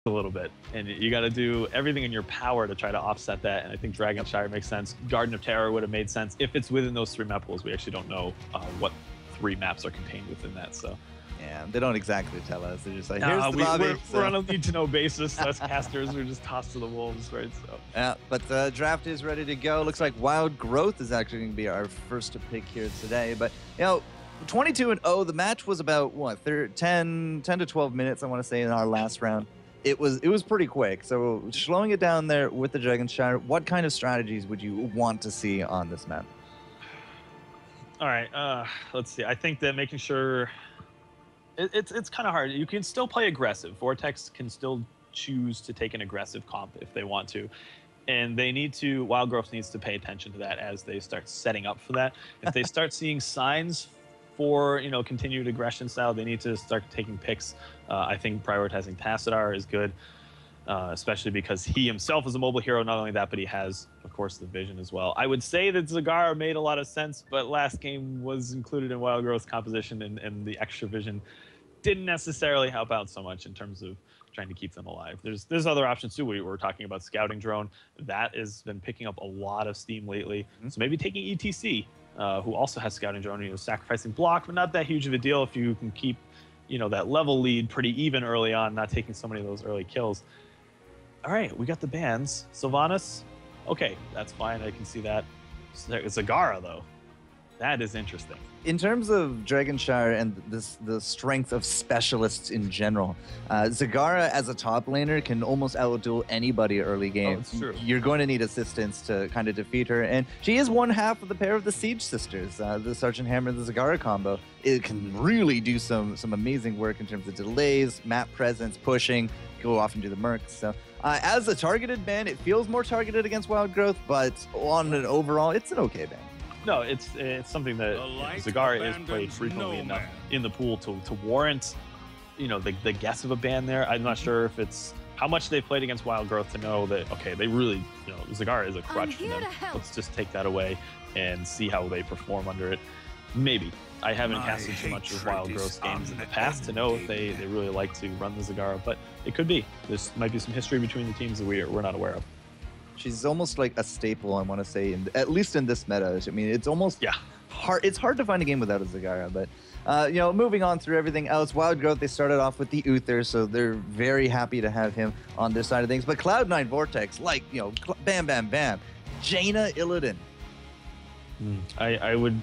a little bit, and you got to do everything in your power to try to offset that. And I think Dragonshire makes sense. Garden of Terror would have made sense if it's within those 3 map pools. We actually don't know what 3 maps are contained within that, so. Yeah, they don't exactly tell us. They're just like, here's the lobby. We're on a need-to-know basis. Us casters are just tossed to the wolves, right? So. Yeah, but the draft is ready to go. Looks like Wild Growth is actually going to be our first to pick here today. But, 22-0. The match was about, 10 to 12 minutes, I want to say, in our last round. It was pretty quick. So slowing it down there with the Dragonshire, what kind of strategies would you want to see on this map? All right, let's see. I think that making sure... It's kind of hard. You can still play aggressive. Vortex can still choose to take an aggressive comp if they want to. And they need to, Wild Growth needs to pay attention to that as they start setting up for that. If they start seeing signs for, continued aggression style, they need to start taking picks. I think prioritizing Tassadar is good, especially because he himself is a mobile hero. Not only that, but he has, of course, the vision as well. I would say that Zagara made a lot of sense, but last game was included in Wild Growth's composition, and the extra vision didn't necessarily help out so much in terms of trying to keep them alive. There's other options too. We were talking about Scouting Drone. That has been picking up a lot of steam lately. So maybe taking ETC, who also has Scouting Drone, sacrificing block, but not that huge of a deal if you can keep, that level lead pretty even early on, not taking so many of those early kills. All right, we got the bans. Sylvanas, okay, that's fine. I can see that. Zagara, though, that is interesting. In terms of Dragonshire and the strength of specialists in general, Zagara as a top laner can almost outduel anybody early game. Oh, it's true. You're going to need assistance to kind of defeat her, and she is one half of the pair of the Siege Sisters, the Sergeant Hammer and the Zagara combo. It can really do some amazing work in terms of delays, map presence, pushing, go off and do the mercs. So as a targeted ban, it feels more targeted against Wild Growth, but on an overall, it's an okay ban. No, it's something that Zagara is played frequently enough in the pool to warrant, the guess of a ban there. I'm not sure if it's how much they've played against Wild Growth to know that, okay, they really, Zagara is a crutch for them. Let's just take that away and see how they perform under it. Maybe. I haven't casted too much of Wild Growth's games in the past to know if they really like to run the Zagara, but it could be. There might be some history between the teams that we're not aware of. She's almost like a staple, I want to say, at least in this meta. I mean, it's almost hard. It's hard to find a game without a Zagara. But moving on through everything else, Wild Growth, they started off with the Uther, so they're very happy to have him on their side of things. But Cloud9 Vortex, bam, bam, bam, Jaina Illidan. I would.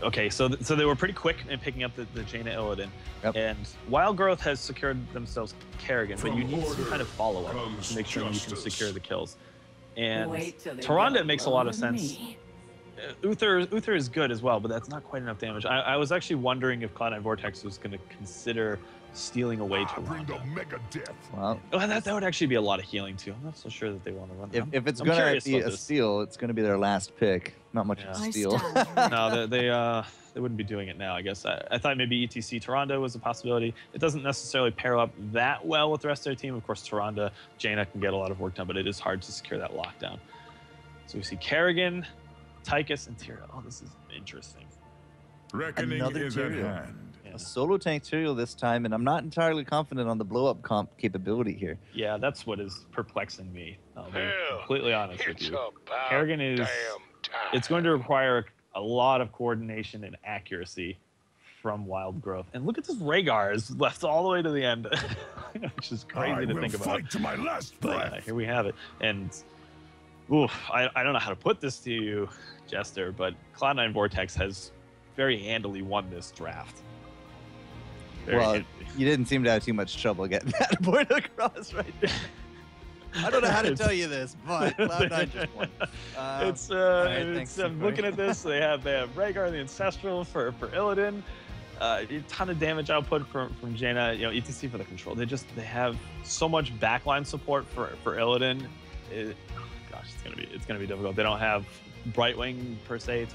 Okay, so they were pretty quick in picking up the Jaina Illidan. Yep. And Wild Growth has secured themselves Kerrigan, but you need some kind of follow-up to make sure you can secure the kills. And Tyrande makes a lot of sense. Uther is good as well, but that's not quite enough damage. I was actually wondering if Cloud9 Vortex was going to consider stealing away Tyrande. Well, that would actually be a lot of healing too. I'm not so sure that they want to run that. If it's going to be a steal, it's going to be their last pick. Not much of a steal. No, they wouldn't be doing it now, I guess. I thought maybe ETC Tyrande was a possibility. It doesn't necessarily pair up that well with the rest of their team. Of course, Tyrande, Jaina can get a lot of work done, but it is hard to secure that lockdown. So we see Kerrigan, Tychus, and Tyrael. Oh, this is interesting. Reckoning is at hand. Yeah. A solo tank Tyrael this time, and I'm not entirely confident on the blow-up comp capability here. Yeah, that's what is perplexing me. I'll be completely honest with you. Kerrigan is... It's going to require a lot of coordination and accuracy from Wild Growth. And look at this Rhaegar is left all the way to the end, which is crazy to think about. Fight to my last breath. But, here we have it. And I don't know how to put this to you, Jester, but Cloud9 Vortex has very handily won this draft. You didn't seem to have too much trouble getting that point across right there. I don't know how to tell you this, but Cloud9 just won. I'm looking at this. They have Rhaegar, the Ancestral for Illidan. A ton of damage output from Jaina. ETC for the control. They have so much backline support for Illidan. It's gonna be difficult. They don't have Brightwing per se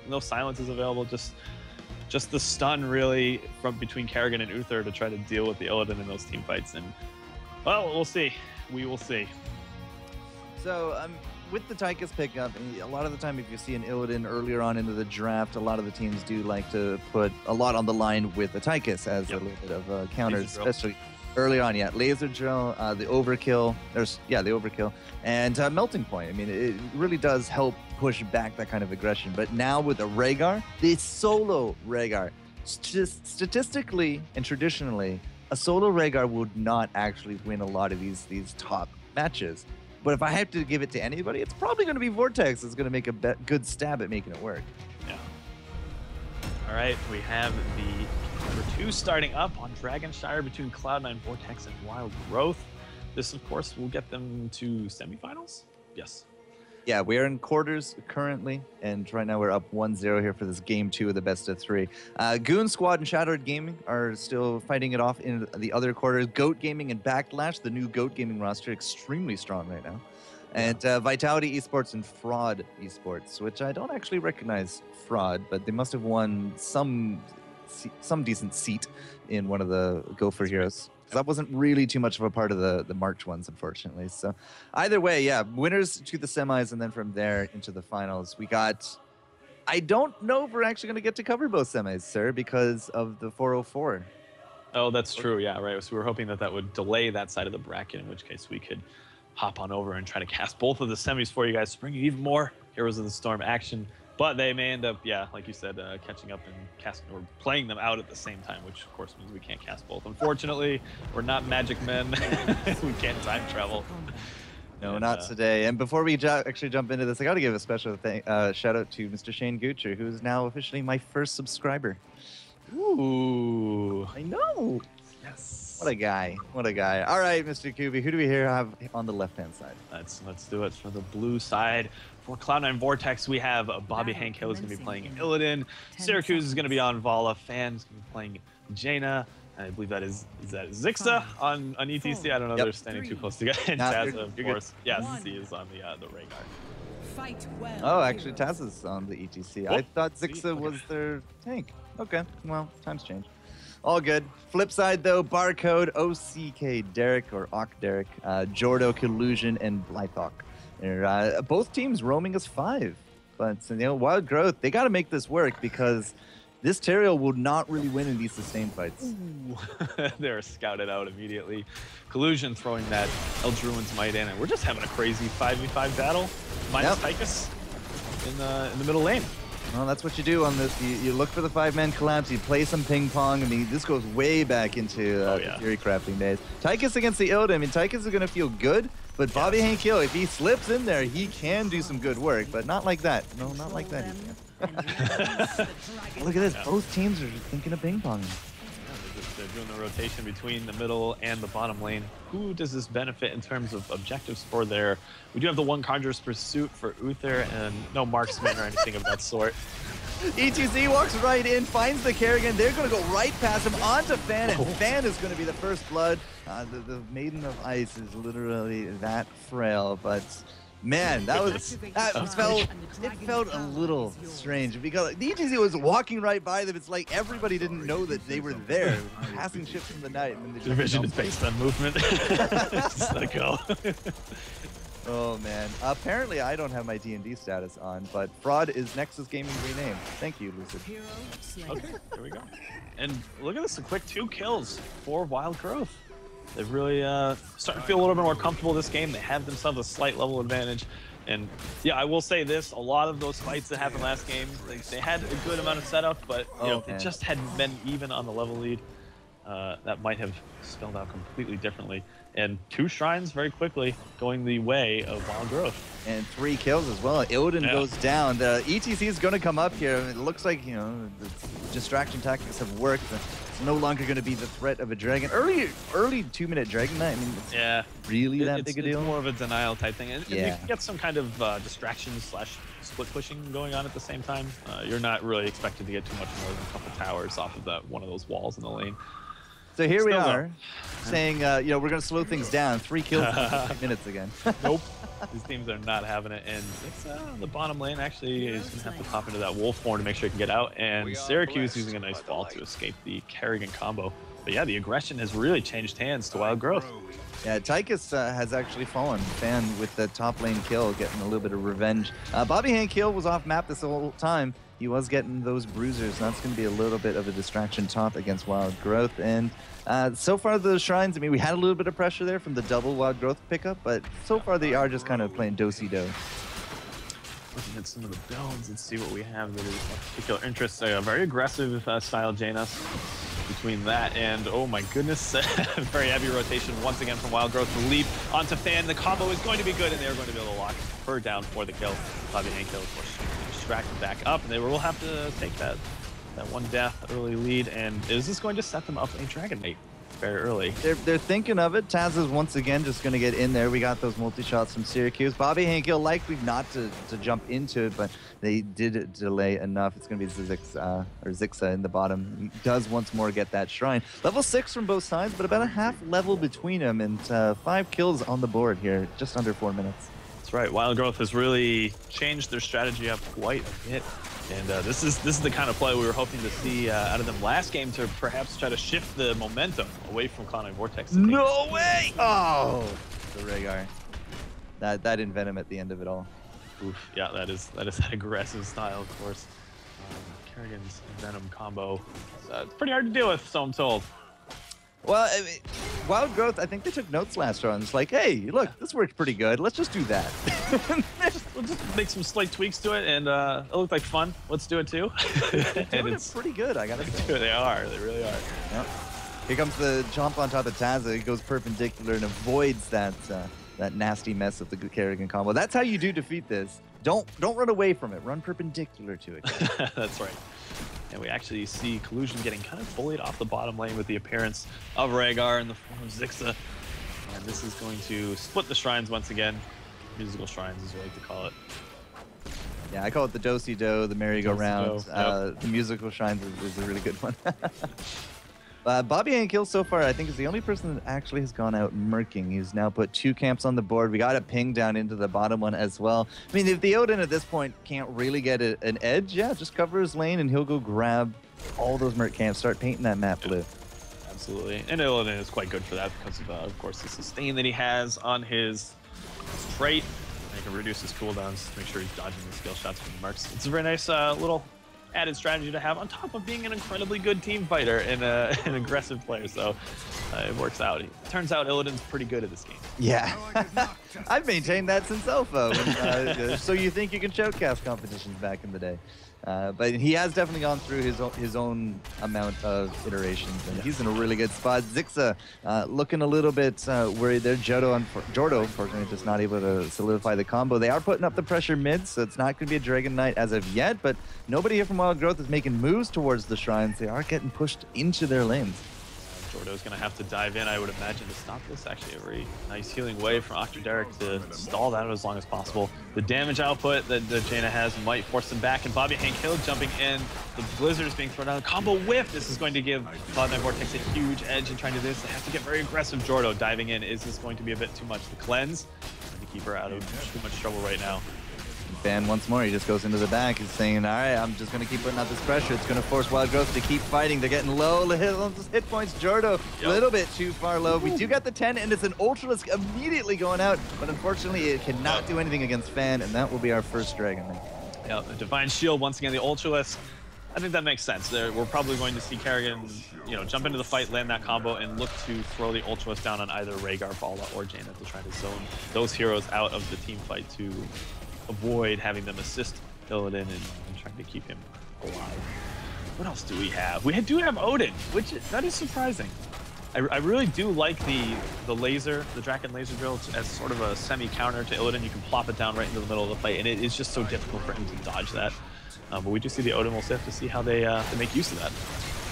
no silence is available. Just the stun really from between Kerrigan and Uther to try to deal with the Illidan in those team fights. And well, we'll see. We will see. So with the Tychus pickup, a lot of the time if you see an Illidan earlier on into the draft, a lot of the teams do like to put a lot on the line with the Tychus as a little bit of a counter, especially Early on, yeah. Laser drill, the overkill. The overkill. And melting point. I mean, it really does help push back that kind of aggression. But now with the Rhaegar, the solo Rhaegar, statistically and traditionally, a solo Rhaegar would not actually win a lot of these top matches. But if I have to give it to anybody, it's probably going to be Vortex that's going to make a good stab at making it work. Yeah. All right, we have the number 2 starting up on Dragonshire between Cloud9 Vortex and Wild Growth. This, of course, will get them to semifinals? Yes. Yeah, we're in quarters currently, and right now we're up 1-0 here for this game 2 of the best of 3. Goon Squad and Shattered Gaming are still fighting it off in the other quarters. Goat Gaming and Backlash, the new Goat Gaming roster, extremely strong right now. And Vitality Esports and Fraud Esports, which I don't actually recognize Fraud, but they must have won some decent seat in one of the Go4Heroes. That wasn't really too much of a part of the March ones, unfortunately. So either way, yeah, winners to the semis, and then from there into the finals. We got, I don't know if we're actually going to get to cover both semis, sir, because of the 404. Oh, that's true. Yeah, right. So we were hoping that would delay that side of the bracket, in which case we could hop on over and try to cast both of the semis for you guys to bring you even more Heroes of the Storm action. But they may end up, yeah, like you said, catching up and casting or playing them out at the same time, which of course means we can't cast both. Unfortunately, we're not magic men. We can't time travel. No, not today. And before we actually jump into this, I got to give a special shout out to Mr. Shane Gucher, who is now officially my first subscriber. Ooh, I know. Yes. What a guy. What a guy. All right, Mr. Kubi, who do we here have on the left-hand side? Let's do it for the blue side. For Cloud9 Vortex, we have Bobby Hank Hill is going to be playing Illidan. Syracuse is going to be on Vala. Fan is going to be playing Jaina. I believe that is that Zixa on ETC. I don't know. They're standing too close together. And Taz, of course. Yeah, Z is on the Rhaegar. Oh, actually, Taz is on the ETC. I thought Zixa was their tank. Okay, well, times change. All good. Flip side, though, Barcode, OCK Derek, or Ock Derek, Jordo, Collusion, and Blythawk. They're both teams roaming as 5. But, you know, Wild Growth, they got to make this work because this Teriel will not really win in these sustained fights. They're scouted out immediately. Collusion throwing that Eldruin's Might in, and we're just having a crazy 5v5 battle. Minus Tychus in the middle lane. Well, that's what you do on this. You look for the 5-man collapse, you play some ping pong. I mean, this goes way back into the Fury crafting days. Tychus against the Illidan. I mean, Tychus is going to feel good, but Bobby Hank Hill, if he slips in there, he can do some good work, but not like that. No, not like that. Look at this. Both teams are just thinking of ping pong. They're doing the rotation between the middle and the bottom lane. Who does this benefit in terms of objectives for there? We do have the one Conjurer's Pursuit for Uther and no marksman or anything of that sort. ETC walks right in, finds the Kerrigan. They're going to go right past him onto Fan, and Fan is going to be the first blood. The Maiden of Ice is literally that frail, but man, it felt a little strange because the ETC was walking right by them. It's like everybody didn't know that they were there, passing ships in the night. And the vision is based on movement. Just let it go. Oh man! Apparently, I don't have my D&D status on, but Fraud is Nexus Gaming renamed. Thank you, Lucid. Okay, there we go. And look at this, a quick 2 kills for Wild Growth. They've really starting to feel a little bit more comfortable this game. They have themselves a slight level advantage. And yeah, I will say this, a lot of those fights that happened last game, they had a good amount of setup, but you know, if they just hadn't been even on the level lead, that might have spelled out completely differently. And 2 shrines very quickly going the way of Wild Growth. And 3 kills as well. Illidan goes down. The ETC is going to come up here. It looks like, you know, the distraction tactics have worked. It's no longer going to be the threat of a dragon. Early 2-minute Dragon Knight, I mean, it's really that big a deal? It's more of a denial type thing. And you can get some kind of distraction / split pushing going on at the same time. You're not really expected to get too much more than a couple towers off of one of those walls in the lane. So here we are, saying, you know, we're going to slow things down. 3 kills in 5 minutes again. Nope. These teams are not having it. And it's, the bottom lane actually is going to have to pop into that wolf horn to make sure it can get out. And Syracuse using a nice ball to escape the Kerrigan combo. But yeah, the aggression has really changed hands to Wild Growth. Yeah, Tychus has actually fallen. Fan with the top lane kill, getting a little bit of revenge. Bobby Hank Hill was off map this whole time. he was getting those bruisers. That's going to be a little bit of a distraction top against Wild Growth. And so far the Shrines, I mean, we had a little bit of pressure there from the double Wild Growth pickup, but so far they are just kind of playing do-si-do. Looking at some of the builds, let's see what we have that is of particular interest. A very aggressive style Janus. Between that and, oh my goodness, very heavy rotation once again from Wild Growth. The leap onto Fan. The combo is going to be good, and they're going to be able to lock her down for the kill. Bobby Hankill, of course, distracted back up, and they will have to take that one death early lead. And is this going to set them up a Dragon Mate very early? They're thinking of it. Taz is once again just going to get in there. We got those multi-shots from Syracuse. Bobby Hankill likely not to jump into it, but they did delay enough. It's going to be Zixa in the bottom. He does once more get that Shrine. Level 6 from both sides, but about a half level between them, and 5 kills on the board here, just under 4 minutes. That's right. Wild Growth has really changed their strategy up quite a bit. And this is the kind of play we were hoping to see out of them last game to perhaps try to shift the momentum away from Cloud9 Vortex. No way! Oh, the Rhaegar. That Envenom at the end of it all. Oof. Yeah, that is that aggressive style, of course. Kerrigan's Venom combo. It's pretty hard to deal with, so I'm told. Well, I mean, Wild Growth, I think they took notes last round. It's like, hey, look, this worked pretty good. Let's just do that. We'll just make some slight tweaks to it, and it looked like fun. Let's do it too. And it's pretty good, I gotta say. They are. They really are. Yep. Here comes the jump on top of Tazza. It goes perpendicular and avoids that nasty mess of the Kerrigan combo. That's how you do defeat this. Don't run away from it. Run perpendicular to it. That's right. And we actually see Collusion getting kind of bullied off the bottom lane with the appearance of Rhaegar in the form of Zixa. And this is going to split the Shrines once again. Musical Shrines, as we like to call it. Yeah, I call it the do-si-do, the merry-go-round. Yep. The musical Shrines is a really good one. Bobby Hankill so far, I think, is the only person that actually has gone out murking. He's now put 2 camps on the board. We got a ping down into the bottom one as well. I mean, if the Odin at this point can't really get an edge, yeah, just cover his lane and he'll go grab all those merc camps, start painting that map blue. Absolutely. And Odin is quite good for that because of course, the sustain that he has on his trait. And he can reduce his cooldowns to make sure he's dodging the skill shots from the mercs. It's a very nice little added strategy to have on top of being an incredibly good team fighter and an aggressive player, so it works out. It turns out Illidan's pretty good at this game. Yeah, I've maintained that since Alpha. So you think you can shoutcast competitions back in the day. But he has definitely gone through his own amount of iterations, and he's in a really good spot. Zixa looking a little bit worried there. Jordo, unfortunately, just not able to solidify the combo. They are putting up the pressure mid, so it's not going to be a Dragon Knight as of yet, but nobody here from Wild Growth is making moves towards the Shrines. They are getting pushed into their lanes. Jordo's going to have to dive in, I would imagine, to stop this. Actually, a very nice healing wave from Octoderic to stall that as long as possible. The damage output that Jaina has might force them back, and Bobby Hankill jumping in. The Blizzard is being thrown down. Combo whiff! This is going to give Cloud9 Vortex a huge edge in trying to do this. They have to get very aggressive. Jordo diving in. Is this going to be a bit too much? The cleanse to keep her out of too much trouble right now. Fan once more, he just goes into the back. He's saying, all right, I'm just going to keep putting out this pressure. It's going to force Wild Growth to keep fighting. They're getting low hit points. Jordo, a little bit too far low. We do got the 10, and it's an Ultralisk immediately going out, but unfortunately it cannot do anything against Fan, and that will be our first Dragon. Yeah, the Divine Shield, once again, the Ultralisk. I think that makes sense. We're probably going to see Kerrigan, jump into the fight, land that combo, and look to throw the Ultralisk down on either Rhaegar, Bala, or Jaina to try to zone those heroes out of the team fight to avoid having them assist Illidan and trying to keep him alive. What else do we have? We do have Odin, that is surprising. I really do like the laser, the Draken laser drill as sort of a semi-counter to Illidan. You can plop it down right into the middle of the fight, and it is just so difficult for him to dodge that. But we do see the Odin. We'll have to see how they make use of that.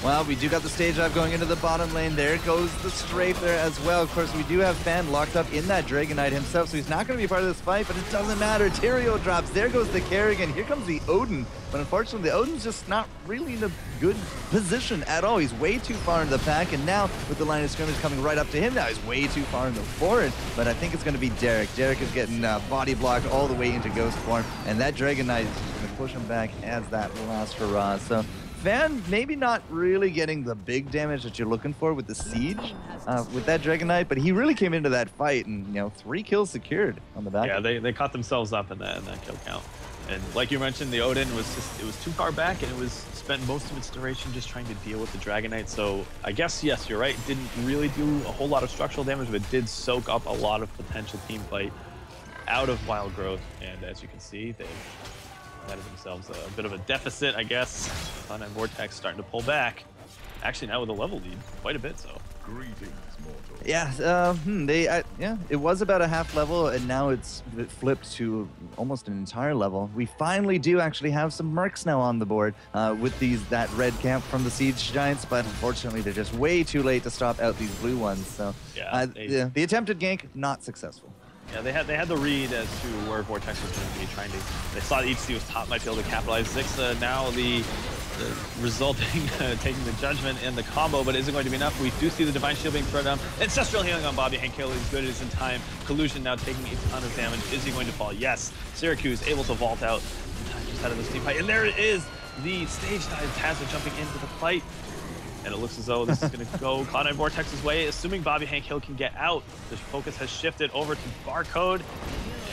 Well, we do got the stage dive going into the bottom lane. There goes the strafe there as well. Of course, we do have Fan locked up in that Dragon Knight himself, so he's not going to be part of this fight, but it doesn't matter. Tyrael drops. There goes the Kerrigan. Here comes the Odin. But unfortunately, the Odin's just not really in a good position at all. He's way too far in the pack, and now with the line of scrimmage coming right up to him, now he's way too far in the forward. But I think it's going to be Derek. Derek is getting body blocked all the way into Ghost form, and that Dragon Knight is just going to push him back as that last hurrah. So Fan maybe not really getting the big damage that you're looking for with the siege with that Dragon Knight, but he really came into that fight and 3 kills secured on the back. Yeah, they caught themselves up in that kill count. And like you mentioned, the Odin was just, it was too far back, and it was spent most of its duration just trying to deal with the Dragon Knight. So I guess, yes, you're right. It didn't really do a whole lot of structural damage, but it did soak up a lot of potential team fight out of Wild Growth. And as you can see, they've netted themselves a bit of a deficit, I guess. Cloud9 Vortex starting to pull back. Actually, now with a level lead, quite a bit so. Greetings, mortal. Yeah, yeah, it was about a half level, and now it flipped to almost an entire level. We finally do actually have some mercs now on the board with that red camp from the Siege Giants, but unfortunately they're just way too late to stop out these blue ones. So yeah, the attempted gank, not successful. Yeah, they had the read as to where Vortex was going to be trying to. They saw that ETC was top, might be able to capitalize. Zixa now the resulting taking the judgment in the combo, but is it going to be enough? We do see the Divine Shield being thrown down. Ancestral Healing on Bobby Hankill is good. It is in time. Collusion now taking a ton of damage. Is he going to fall? Yes. Syracuse able to vault out in time just out of this team fight. And there it is, the stage dive. Tazza jumping into the fight. And it looks as though this is going to go Cloud9 Vortex's way, assuming Bobby Hankill can get out. The focus has shifted over to Barcode.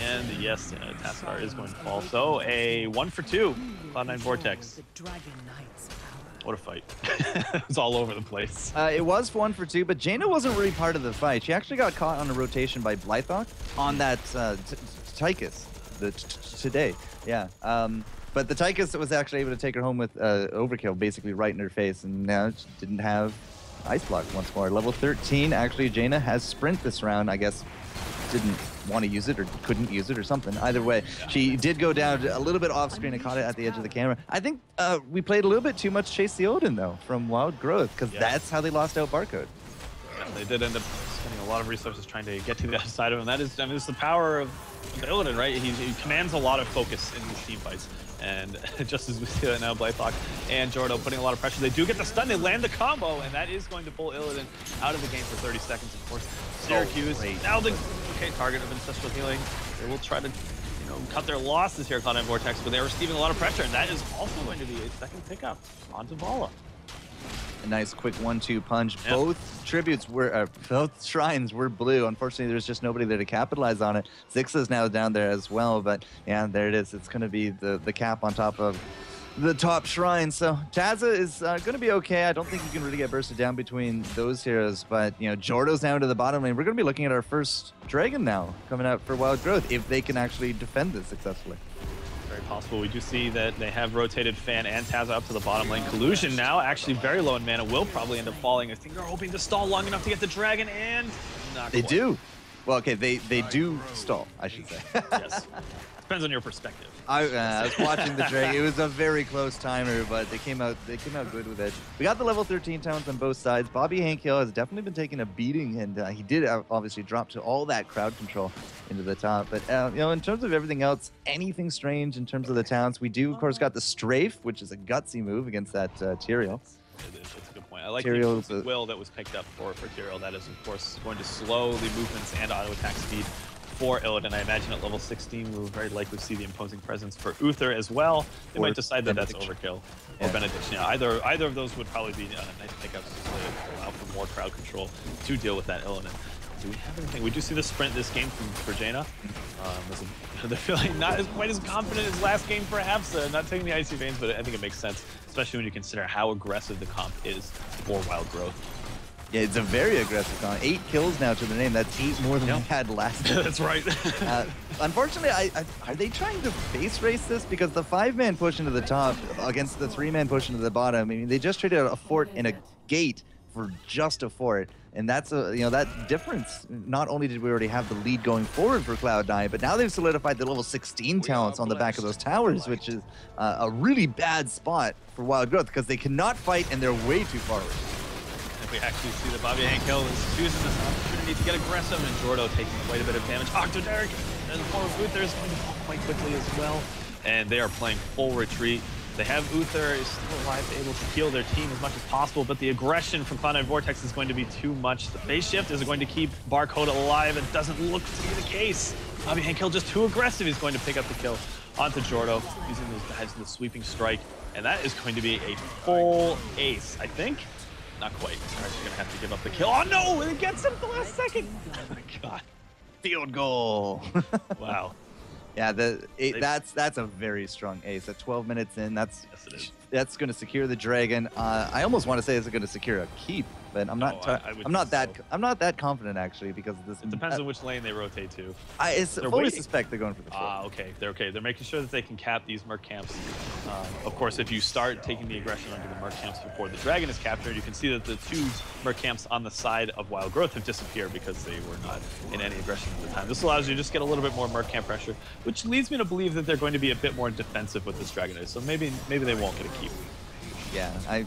And yes, Taskar is going to fall. So a 1 for 2, Cloud9 Vortex. What a fight. It was all over the place. It was 1 for 2, but Jaina wasn't really part of the fight. She actually got caught on a rotation by Blythawk on that Tychus today. Yeah. But the Tychus was actually able to take her home with overkill, basically right in her face, and now she didn't have Ice Block once more. Level 13, actually, Jaina has Sprint this round, I guess. Didn't want to use it or couldn't use it or something. Either way, she did go down a little bit off screen and caught it at the edge of the camera. I think we played a little bit too much Chase the Odin, though, from Wild Growth, because that's how they lost out Barcode. Yeah, they did end up spending a lot of resources trying to get to the other side of him. That is, I mean, it's the power of Illidan, right? He commands a lot of focus in these team fights. And just as we see that now, Blythawk and Jordo putting a lot of pressure. They do get the stun, they land the combo, and that is going to pull Illidan out of the game for 30 seconds, of course. Syracuse, now the target of Ancestral Healing. They will try to, cut their losses here, Cloud9 Vortex, but they're receiving a lot of pressure, and that is also going to be a second pickup onto Vala. A nice quick 1-2 punch. Yep. Both shrines were blue. Unfortunately, there's just nobody there to capitalize on it. Zixa's now down there as well, but yeah, there it is. It's going to be the cap on top of the top shrine. So Tazza is going to be okay. I don't think you can really get bursted down between those heroes, but Jordo's down to the bottom lane. We're going to be looking at our first dragon now coming out for Wild Growth if they can actually defend this successfully. Very possible. We do see that they have rotated Fan and Tazza up to the bottom lane. Collusion now actually very low in mana, will probably end up falling. I think they're hoping to stall long enough to get the dragon, and not They quite. do. Well, okay, they do stall, I should say. Yes. Depends on your perspective. I was watching the dragon. It was a very close timer, but they came out good with it. We got the level 13 talents on both sides. Bobby Hankill has definitely been taking a beating, and he did obviously drop to all that crowd control into the top. But in terms of everything else, anything strange in terms of the talents, we do of course got the Strafe, which is a gutsy move against that Tyrael. That's a good point. I like Tyrael's the will that was picked up for Tyrael. That is, of course, going to slow the movements and auto attack speed for Illidan. I imagine at level 16, we will very likely see the imposing presence for Uther as well. They might decide that that's overkill. Or Benediction. Yeah, either of those would probably be nice pickups to allow for more crowd control to deal with that Illidan. Do we have anything? We do see the sprint this game for Jaina. They're feeling not quite as confident as last game, perhaps. Not taking the Icy Veins, but I think it makes sense, especially when you consider how aggressive the comp is for Wild Growth. Yeah, it's a very aggressive comp. 8 kills now to the name. That's 8 more than we had last time. That's right. Unfortunately, are they trying to face race this? Because the 5-man push into the top against the 3-man push into the bottom, I mean, they just traded a fort and a gate for just a fort. And that's that difference. Not only did we already have the lead going forward for Cloud9, but now they've solidified the level 16 talents on the back of those towers, which is a really bad spot for Wild Growth because they cannot fight and they're way too far away. We actually see that Bobby Hankill is using this opportunity to get aggressive, and Jordo taking quite a bit of damage. Octoderic and the form of Uther is going to fall quite quickly as well, and they are playing full retreat. They have Uther is still alive, able to heal their team as much as possible, but the aggression from Cloud9 Vortex is going to be too much. The phase shift is going to keep Barcode alive. It doesn't look to be the case. Bobby Hankill just too aggressive. He's going to pick up the kill onto Jordo, using those guys in the sweeping strike, and that is going to be a full ace, I think. Not quite. They're actually going to have to give up the kill. Oh no! It gets him at the last second! Oh my god. Field goal. Wow. Yeah, that's a very strong ace. At 12 minutes in, Yes, it is. that's going to secure the dragon. I almost want to say it's going to secure a keep, but I'm not. I'm not that confident actually because of this. It depends on which lane they rotate to. I fully suspect they're going for the fort. Okay. They're okay. They're making sure that they can cap these merc camps. Of course, if you start taking the aggression under the merc camps before the dragon is captured, you can see that the 2 merc camps on the side of Wild Growth have disappeared because they were not in any aggression at the time. This allows you to just get a little bit more merc camp pressure, which leads me to believe that they're going to be a bit more defensive with this dragon. So maybe they won't get a keep. Yeah,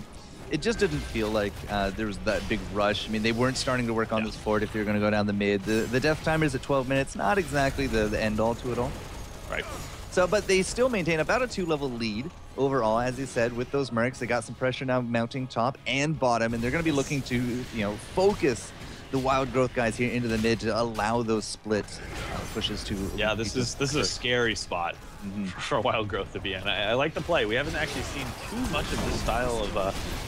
it just didn't feel like there was that big rush. I mean, they weren't starting to work on this fort if you're going to go down the mid. The death timer is at 12 minutes, not exactly the end all to it all. Right. So, but they still maintain about a 2-level lead overall, as you said, with those mercs. They got some pressure now mounting top and bottom, and they're going to be looking to, focus the Wild Growth guys here into the mid to allow those split pushes to. Yeah, this is a scary spot for Wild Growth to be in. I like the play. We haven't actually seen too much of this style of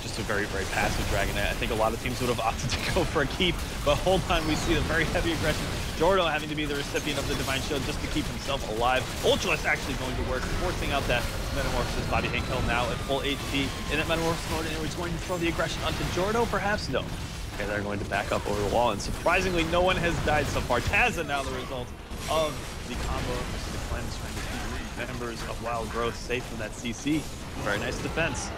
just a very, very passive dragon. I think a lot of teams would have opted to go for a keep, but hold on, we see the very heavy aggression. Jordo having to be the recipient of the Divine Shield just to keep himself alive. Ultralisk actually going to work, forcing out that Metamorphosis. Bobby Hankel now at full HP in that Metamorphosis mode, and he's going to throw the aggression onto Jordo, perhaps? No. Okay, they're going to back up over the wall, and surprisingly, no one has died so far. Taza now the result of the combo. The cleanse trying to keep members of Wild Growth safe from that CC. Very nice defense.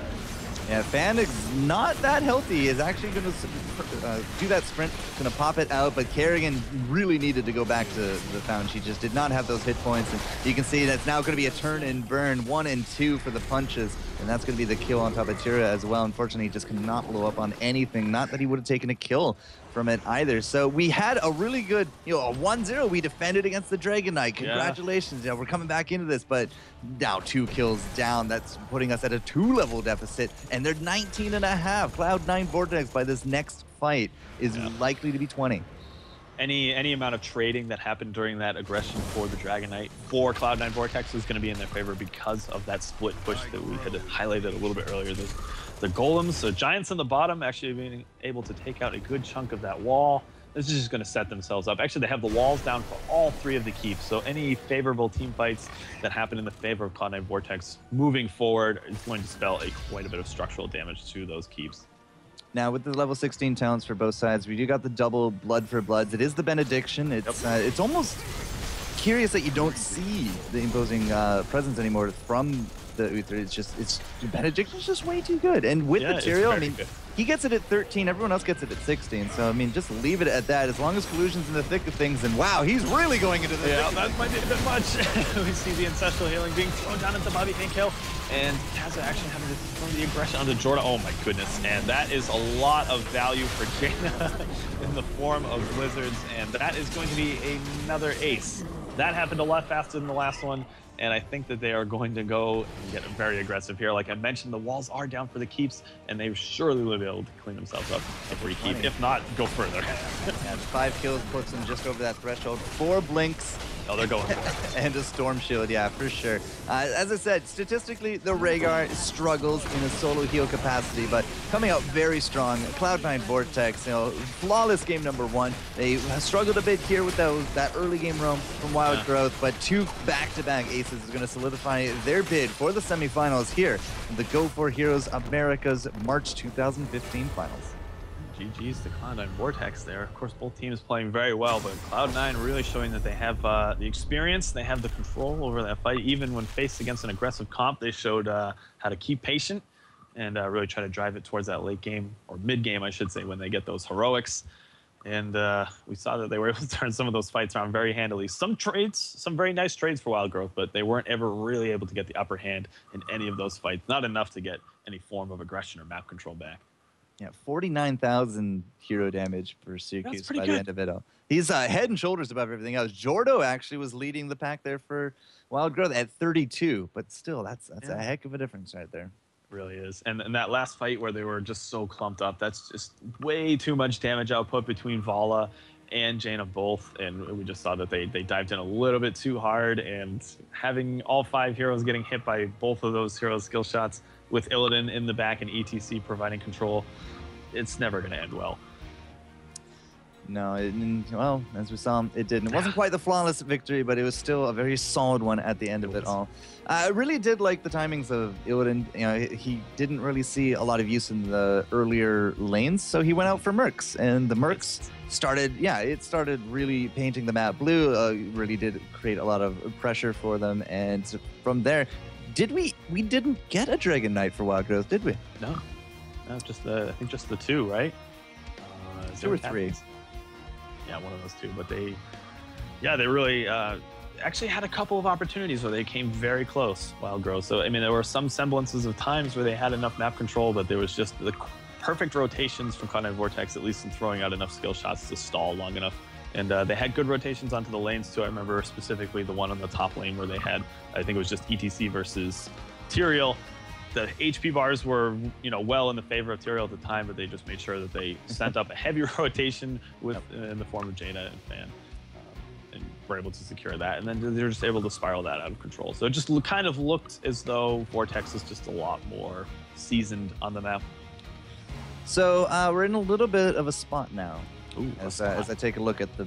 Yeah, Fan is not that healthy. Is actually going to do that sprint, going to pop it out, but Kerrigan really needed to go back to the fountain. She just did not have those hit points, and you can see that's now going to be a turn and burn, 1 and 2 for the punches, and that's going to be the kill on top of Tira as well. Unfortunately, he just cannot blow up on anything. Not that he would have taken a kill from it either. So we had a really good, a 1-0. We defended against the Dragon Knight. Congratulations. Yeah, we're coming back into this, but now 2 kills down. That's putting us at a 2-level deficit, and they're 19 and a half. Cloud9 Vortex by this next fight is likely to be 20. Any amount of trading that happened during that aggression for the Dragon Knight for Cloud9 Vortex is going to be in their favor because of that split push that we had highlighted a little bit earlier. The golems, so giants in the bottom, actually being able to take out a good chunk of that wall. This is just going to set themselves up. Actually, they have the walls down for all 3 of the keeps, so any favorable team fights that happen in the favor of Cloud9 Vortex moving forward is going to spell quite a bit of structural damage to those keeps. Now, with the level 16 talents for both sides, we do got the double blood for bloods. It is the benediction. It's almost curious that you don't see the imposing presence anymore from the Uther. It's benediction's just way too good. And with material, I mean, he gets it at 13. Everyone else gets it at 16. So I mean, just leave it at that. As long as Collusion's in the thick of things, and wow, he's really going into the thick. That might be a bit much. We see the ancestral healing being thrown down into Bobby Hankel, and Taza actually having to throw the aggression onto Jordan. Oh my goodness, and that is a lot of value for Jaina in the form of blizzards, and that is going to be another ace. That happened a lot faster than the last one, and I think that they are going to go and get very aggressive here. Like I mentioned, the walls are down for the keeps, and they surely will be able to clean themselves up every keep. If not, go further. Yeah, 5 kills puts them just over that threshold. 4 blinks. Oh, they're going. And a Storm Shield, yeah, for sure. As I said, statistically, the Rhaegar struggles in a solo heal capacity, but coming out very strong. Cloud9 Vortex, flawless game number 1. They struggled a bit here with that early game roam from Wild Growth, but 2 back-to-back aces is going to solidify their bid for the semifinals here in the Go4Heroes America's March 2015 finals. GG's to Cloud9 Vortex there. Of course, both teams playing very well, but Cloud9 really showing that they have the experience, they have the control over that fight. Even when faced against an aggressive comp, they showed how to keep patient and really try to drive it towards that late game, or mid game, I should say, when they get those heroics. And we saw that they were able to turn some of those fights around very handily. Some very nice trades for Wild Growth, but they weren't ever really able to get the upper hand in any of those fights. Not enough to get any form of aggression or map control back. Yeah, 49,000 hero damage for Syracuse by the end of it all. He's head and shoulders above everything else. Jordo actually was leading the pack there for Wild Growth at 32, but still, that's a heck of a difference right there. It really is. And that last fight where they were just so clumped up, that's just way too much damage output between Vala and Jaina both, and we just saw that they dived in a little bit too hard, and having all 5 heroes getting hit by both of those hero skill shots with Illidan in the back and ETC providing control, it's never going to end well. No, well, as we saw, it didn't. It wasn't quite the flawless victory, but it was still a very solid one at the end of it all. I really did like the timings of Illidan. You know, he didn't really see a lot of use in the earlier lanes, so he went out for Mercs, and the Mercs started, it started really painting the map blue. Really did create a lot of pressure for them, and from there, we didn't get a Dragon Knight for Wild Growth, did we? No, just I think just the 2, right? 2 or 3. Yeah, one of those 2. But they really actually had a couple of opportunities where they came very close, Wild Growth. So, I mean, there were some semblances of times where they had enough map control, but there was just the perfect rotations from Cloud9 Vortex, at least in throwing out enough skill shots to stall long enough. And they had good rotations onto the lanes, too. I remember specifically the one on the top lane where they had, I think it was just ETC versus Tyrael. The HP bars were, well in the favor of Tyrael at the time, but they just made sure that they sent up a heavy rotation with in the form of Jaina and Fan, and were able to secure that. And then they're just able to spiral that out of control. So it just kind of looked as though Vortex is just a lot more seasoned on the map. So we're in a little bit of a spot now. Ooh, as I take a look at the